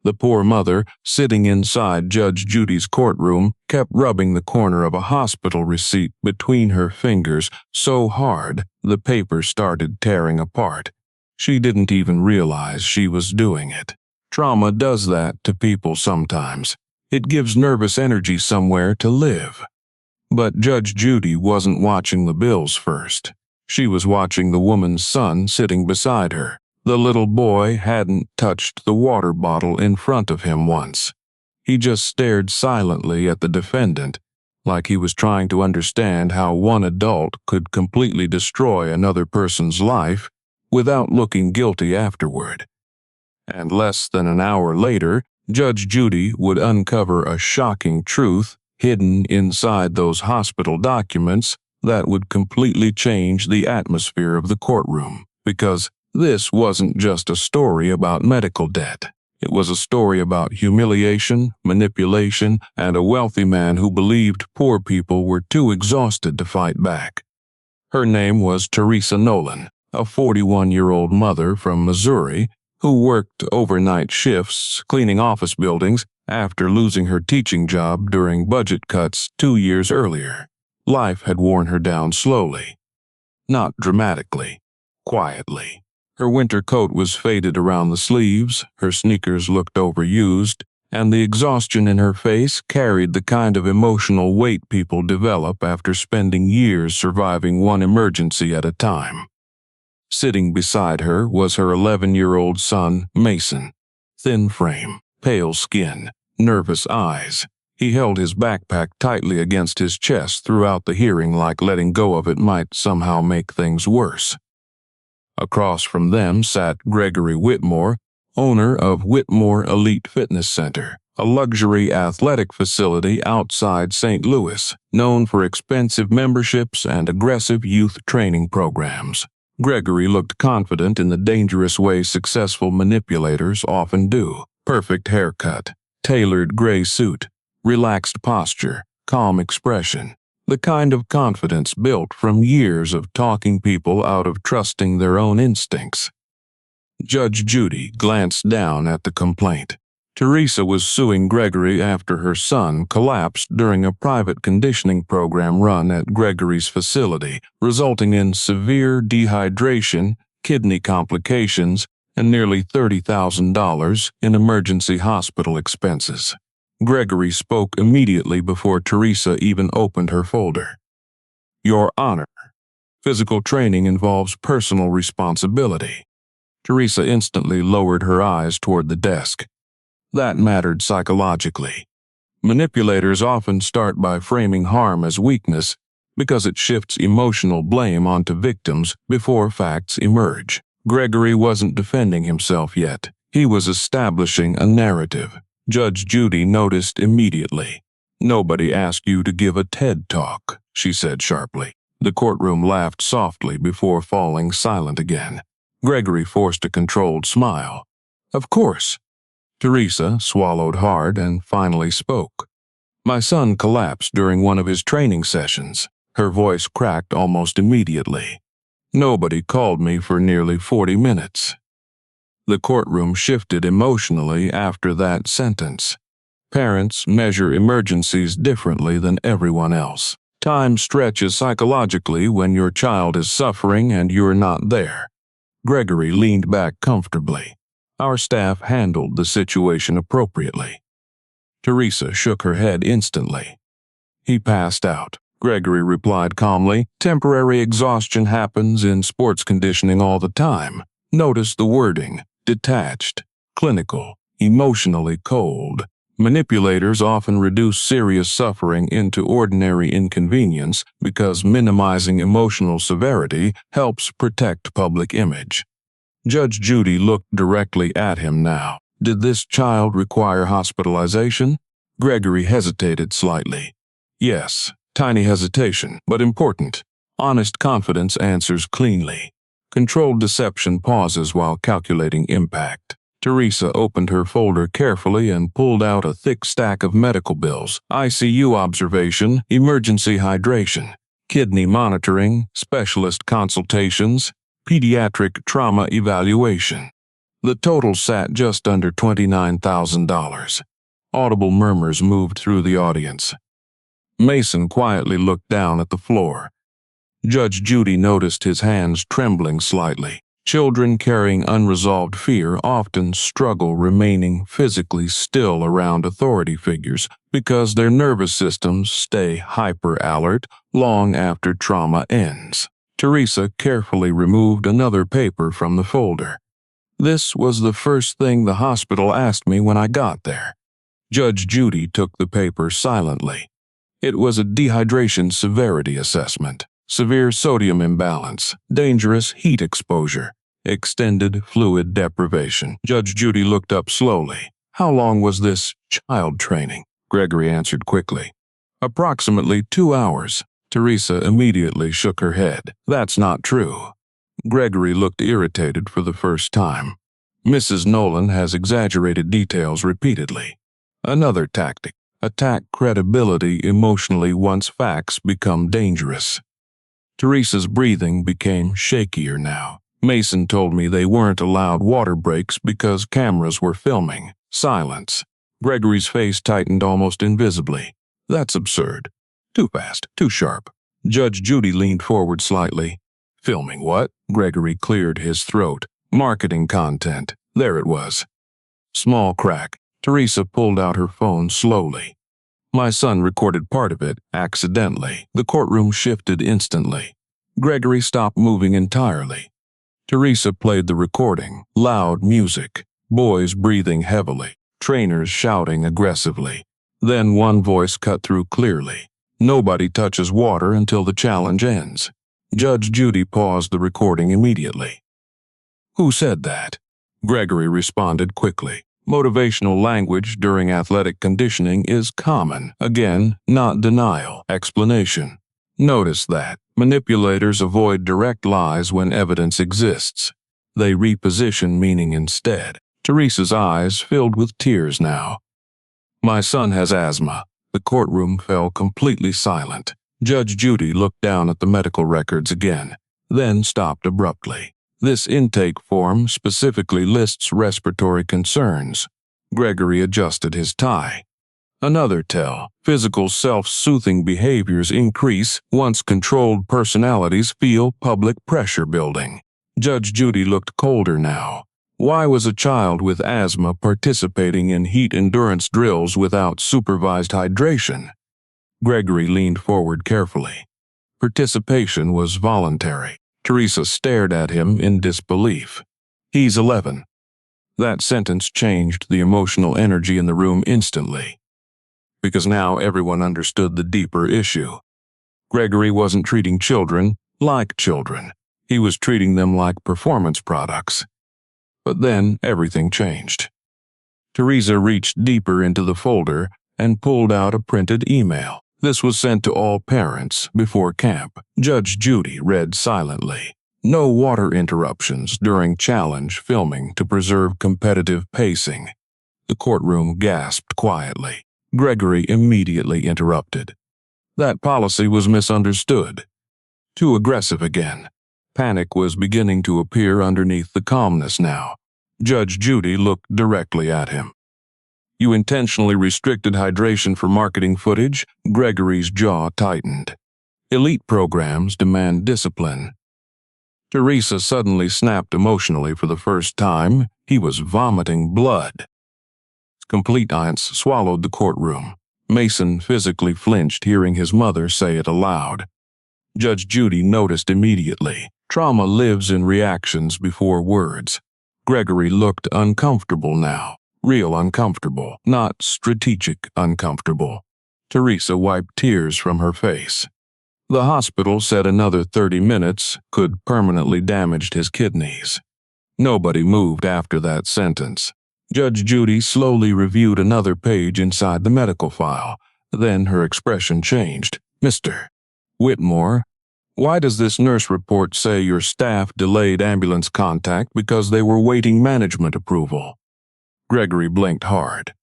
The poor mother, sitting inside Judge Judy's courtroom, kept rubbing the corner of a hospital receipt between her fingers so hard the paper started tearing apart. She didn't even realize she was doing it. Trauma does that to people sometimes. It gives nervous energy somewhere to live. But Judge Judy wasn't watching the bills first. She was watching the woman's son sitting beside her. The little boy hadn't touched the water bottle in front of him once. He just stared silently at the defendant, like he was trying to understand how one adult could completely destroy another person's life without looking guilty afterward. And less than an hour later, Judge Judy would uncover a shocking truth hidden inside those hospital documents that would completely change the atmosphere of the courtroom, because this wasn't just a story about medical debt. It was a story about humiliation, manipulation, and a wealthy man who believed poor people were too exhausted to fight back. Her name was Teresa Nolan, a 41-year-old mother from Missouri who worked overnight shifts cleaning office buildings after losing her teaching job during budget cuts 2 years earlier. Life had worn her down slowly. Not dramatically, quietly. Her winter coat was faded around the sleeves, her sneakers looked overused, and the exhaustion in her face carried the kind of emotional weight people develop after spending years surviving one emergency at a time. Sitting beside her was her 11-year-old son, Mason. Thin frame, pale skin, nervous eyes. He held his backpack tightly against his chest throughout the hearing, like letting go of it might somehow make things worse. Across from them sat Gregory Whitmore, owner of Whitmore Elite Fitness Center, a luxury athletic facility outside St. Louis, known for expensive memberships and aggressive youth training programs. Gregory looked confident in the dangerous way successful manipulators often do. Perfect haircut, tailored gray suit, relaxed posture, calm expression. The kind of confidence built from years of talking people out of trusting their own instincts. Judge Judy glanced down at the complaint. Teresa was suing Gregory after her son collapsed during a private conditioning program run at Gregory's facility, resulting in severe dehydration, kidney complications, and nearly $30,000 in emergency hospital expenses. Gregory spoke immediately before Teresa even opened her folder. Your Honor, physical training involves personal responsibility. Teresa instantly lowered her eyes toward the desk. That mattered psychologically. Manipulators often start by framing harm as weakness because it shifts emotional blame onto victims before facts emerge. Gregory wasn't defending himself yet. He was establishing a narrative. Judge Judy noticed immediately. Nobody asked you to give a TED Talk, she said sharply. The courtroom laughed softly before falling silent again. Gregory forced a controlled smile. Of course. Teresa swallowed hard and finally spoke. My son collapsed during one of his training sessions. Her voice cracked almost immediately. Nobody called me for nearly 40 minutes. The courtroom shifted emotionally after that sentence. Parents measure emergencies differently than everyone else. Time stretches psychologically when your child is suffering and you're not there. Gregory leaned back comfortably. Our staff handled the situation appropriately. Teresa shook her head instantly. He passed out. Gregory replied calmly. Temporary exhaustion happens in sports conditioning all the time. Notice the wording. Detached, clinical, emotionally cold. Manipulators often reduce serious suffering into ordinary inconvenience because minimizing emotional severity helps protect public image. Judge Judy looked directly at him now. Did this child require hospitalization? Gregory hesitated slightly. Yes, tiny hesitation, but important. Honest confidence answers cleanly. Controlled deception pauses while calculating impact. Teresa opened her folder carefully and pulled out a thick stack of medical bills. ICU observation, emergency hydration, kidney monitoring, specialist consultations, pediatric trauma evaluation. The total sat just under $29,000. Audible murmurs moved through the audience. Mason quietly looked down at the floor. Judge Judy noticed his hands trembling slightly. Children carrying unresolved fear often struggle remaining physically still around authority figures because their nervous systems stay hyper-alert long after trauma ends. Teresa carefully removed another paper from the folder. This was the first thing the hospital asked me when I got there. Judge Judy took the paper silently. It was a dehydration severity assessment. Severe sodium imbalance, dangerous heat exposure, extended fluid deprivation. Judge Judy looked up slowly. How long was this child training? Gregory answered quickly. Approximately 2 hours. Teresa immediately shook her head. That's not true. Gregory looked irritated for the first time. Mrs. Nolan has exaggerated details repeatedly. Another tactic. Attack credibility emotionally once facts become dangerous. Teresa's breathing became shakier now. Mason told me they weren't allowed water breaks because cameras were filming. Silence. Gregory's face tightened almost invisibly. That's absurd. Too fast, too sharp. Judge Judy leaned forward slightly. Filming what? Gregory cleared his throat. Marketing content. There it was. Small crack. Teresa pulled out her phone slowly. My son recorded part of it, accidentally. The courtroom shifted instantly. Gregory stopped moving entirely. Teresa played the recording. Loud music. Boys breathing heavily. Trainers shouting aggressively. Then one voice cut through clearly. Nobody touches water until the challenge ends. Judge Judy paused the recording immediately. Who said that? Gregory responded quickly. Motivational language during athletic conditioning is common. Again, not denial, explanation. Notice that manipulators avoid direct lies when evidence exists. They reposition meaning instead. Teresa's eyes filled with tears now. My son has asthma. The courtroom fell completely silent. Judge Judy looked down at the medical records again, then stopped abruptly. This intake form specifically lists respiratory concerns. Gregory adjusted his tie. Another tell. Physical self-soothing behaviors increase once controlled personalities feel public pressure building. Judge Judy looked colder now. Why was a child with asthma participating in heat endurance drills without supervised hydration? Gregory leaned forward carefully. Participation was voluntary. Teresa stared at him in disbelief. He's 11. That sentence changed the emotional energy in the room instantly, because now everyone understood the deeper issue. Gregory wasn't treating children like children. He was treating them like performance products. But then everything changed. Teresa reached deeper into the folder and pulled out a printed email. This was sent to all parents before camp. Judge Judy read silently. No water interruptions during challenge filming to preserve competitive pacing. The courtroom gasped quietly. Gregory immediately interrupted. That policy was misunderstood. Too aggressive again. Panic was beginning to appear underneath the calmness now. Judge Judy looked directly at him. You intentionally restricted hydration for marketing footage? Gregory's jaw tightened. Elite programs demand discipline. Teresa suddenly snapped emotionally for the first time. He was vomiting blood. Complete silence swallowed the courtroom. Mason physically flinched hearing his mother say it aloud. Judge Judy noticed immediately. Trauma lives in reactions before words. Gregory looked uncomfortable now. Real uncomfortable, not strategic uncomfortable. Teresa wiped tears from her face. The hospital said another 30 minutes could permanently damage his kidneys. Nobody moved after that sentence. Judge Judy slowly reviewed another page inside the medical file. Then her expression changed. Mr. Whitmore, why does this nurse report say your staff delayed ambulance contact because they were waiting management approval? Gregory blinked hard.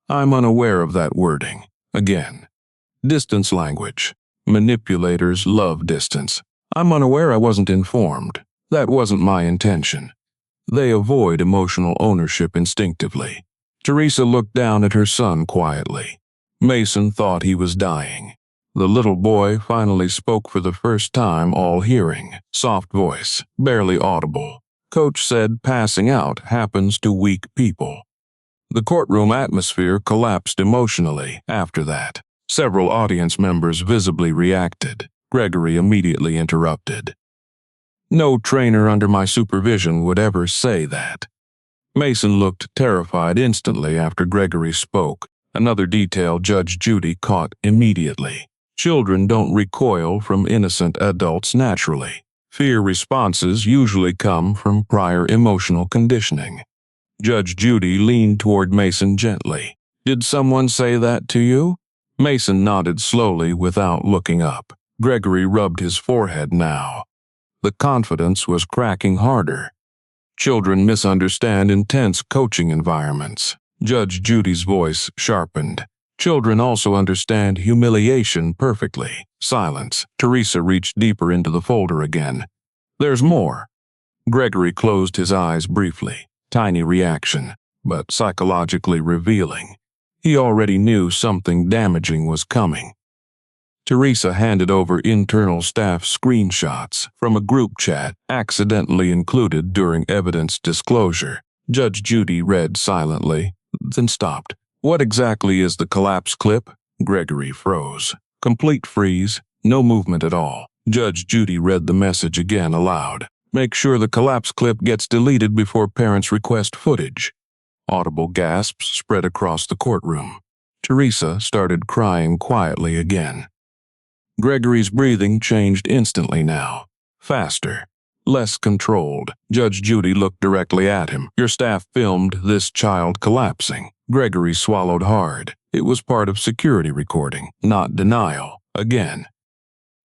I'm unaware of that wording. Again. Distance language. Manipulators love distance. I'm unaware I wasn't informed. That wasn't my intention. They avoid emotional ownership instinctively. Teresa looked down at her son quietly. Mason thought he was dying. The little boy finally spoke for the first time, all hearing. Soft voice, barely audible. Coach said passing out happens to weak people. The courtroom atmosphere collapsed emotionally after that. Several audience members visibly reacted. Gregory immediately interrupted. No trainer under my supervision would ever say that. Mason looked terrified instantly after Gregory spoke. Another detail Judge Judy caught immediately. Children don't recoil from innocent adults naturally. Fear responses usually come from prior emotional conditioning. Judge Judy leaned toward Mason gently. Did someone say that to you? Mason nodded slowly without looking up. Gregory rubbed his forehead now. The confidence was cracking harder. Children misunderstand intense coaching environments. Judge Judy's voice sharpened. Children also understand humiliation perfectly. Silence. Teresa reached deeper into the folder again. There's more. Gregory closed his eyes briefly. Tiny reaction, but psychologically revealing. He already knew something damaging was coming. Teresa handed over internal staff screenshots from a group chat accidentally included during evidence disclosure. Judge Judy read silently, then stopped. What exactly is the collapse clip? Gregory froze. Complete freeze, no movement at all. Judge Judy read the message again aloud. Make sure the collapse clip gets deleted before parents request footage. Audible gasps spread across the courtroom. Teresa started crying quietly again. Gregory's breathing changed instantly now. Faster. Less controlled. Judge Judy looked directly at him. Your staff filmed this child collapsing. Gregory swallowed hard. It was part of security recording, not denial. Again.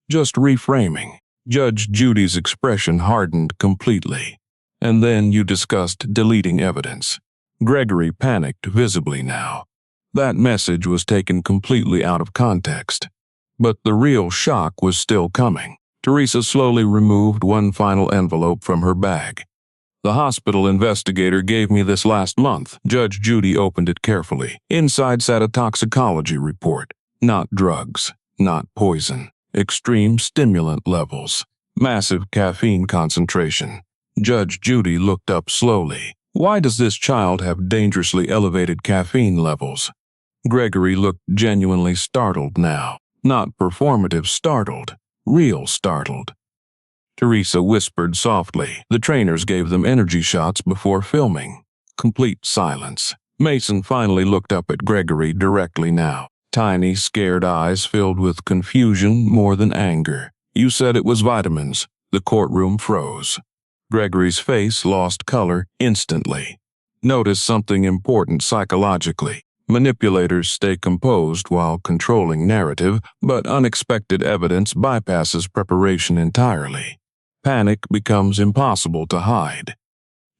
Just reframing. Judge Judy's expression hardened completely. And then you discussed deleting evidence. Gregory panicked visibly now. That message was taken completely out of context. But the real shock was still coming. Teresa slowly removed one final envelope from her bag. The hospital investigator gave me this last month. Judge Judy opened it carefully. Inside sat a toxicology report. Not drugs, not poison. Extreme stimulant levels. Massive caffeine concentration. Judge Judy looked up slowly. Why does this child have dangerously elevated caffeine levels? Gregory looked genuinely startled now. Not performative startled, real startled. Teresa whispered softly. The trainers gave them energy shots before filming. Complete silence. Mason finally looked up at Gregory directly now. Tiny, scared eyes filled with confusion more than anger. You said it was vitamins. The courtroom froze. Gregory's face lost color instantly. Notice something important psychologically. Manipulators stay composed while controlling narrative, but unexpected evidence bypasses preparation entirely. Panic becomes impossible to hide.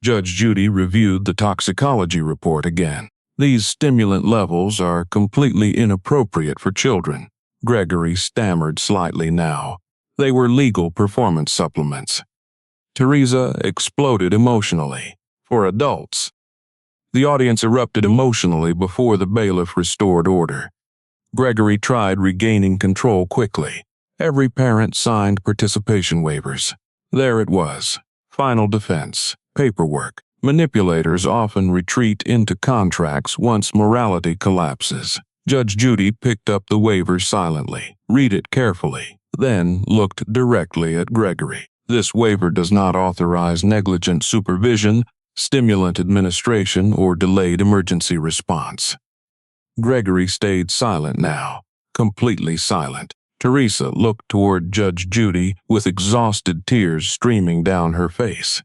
Judge Judy reviewed the toxicology report again. These stimulant levels are completely inappropriate for children. Gregory stammered slightly now. They were legal performance supplements. Teresa exploded emotionally. For adults. The audience erupted emotionally before the bailiff restored order. Gregory tried regaining control quickly. Every parent signed participation waivers. There it was. Final defense. Paperwork. Manipulators often retreat into contracts once morality collapses. Judge Judy picked up the waiver silently. Read it carefully. Then looked directly at Gregory. This waiver does not authorize negligent supervision, stimulant administration, or delayed emergency response. Gregory stayed silent now, completely silent. Teresa looked toward Judge Judy with exhausted tears streaming down her face.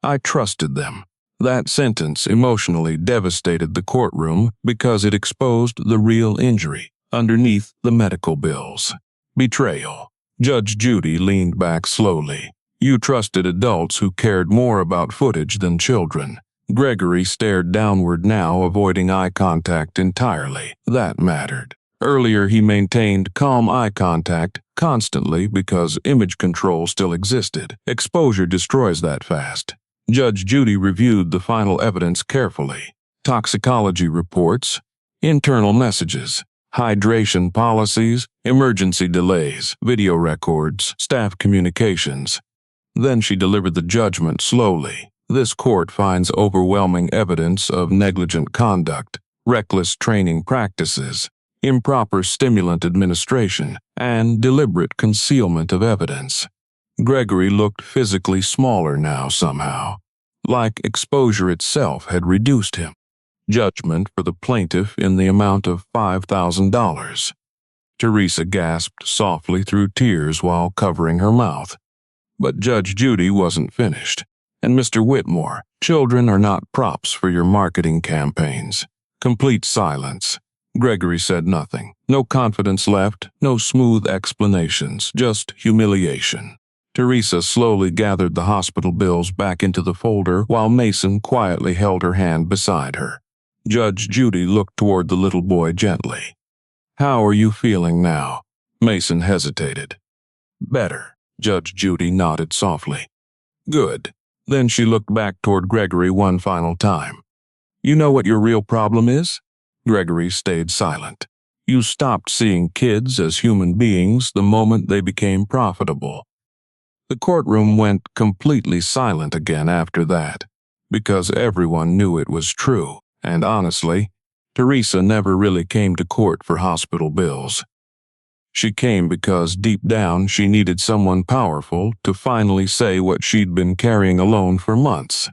I trusted them. That sentence emotionally devastated the courtroom because it exposed the real injury underneath the medical bills. Betrayal. Judge Judy leaned back slowly. You trusted adults who cared more about footage than children. Gregory stared downward now, avoiding eye contact entirely. That mattered. Earlier he maintained calm eye contact constantly because image control still existed. Exposure destroys that fast. Judge Judy reviewed the final evidence carefully. Toxicology reports, internal messages, hydration policies, emergency delays, video records, staff communications. Then she delivered the judgment slowly. This court finds overwhelming evidence of negligent conduct, reckless training practices, improper stimulant administration, and deliberate concealment of evidence. Gregory looked physically smaller now somehow, like exposure itself had reduced him. Judgment for the plaintiff in the amount of $5,000. Teresa gasped softly through tears while covering her mouth. But Judge Judy wasn't finished. And Mr. Whitmore, children are not props for your marketing campaigns. Complete silence. Gregory said nothing. No confidence left, no smooth explanations, just humiliation. Teresa slowly gathered the hospital bills back into the folder while Mason quietly held her hand beside her. Judge Judy looked toward the little boy gently. "How are you feeling now?" Mason hesitated. "Better." Judge Judy nodded softly. "Good." Then she looked back toward Gregory one final time. "You know what your real problem is?" Gregory stayed silent. "You stopped seeing kids as human beings the moment they became profitable." The courtroom went completely silent again after that, because everyone knew it was true, and honestly, Teresa never really came to court for hospital bills. She came because deep down she needed someone powerful to finally say what she'd been carrying alone for months.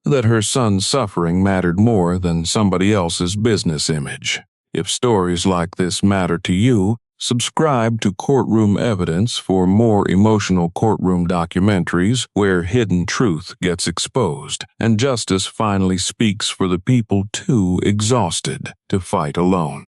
That her son's suffering mattered more than somebody else's business image. If stories like this matter to you, subscribe to Courtroom Evidence for more emotional courtroom documentaries where hidden truth gets exposed and justice finally speaks for the people too exhausted to fight alone.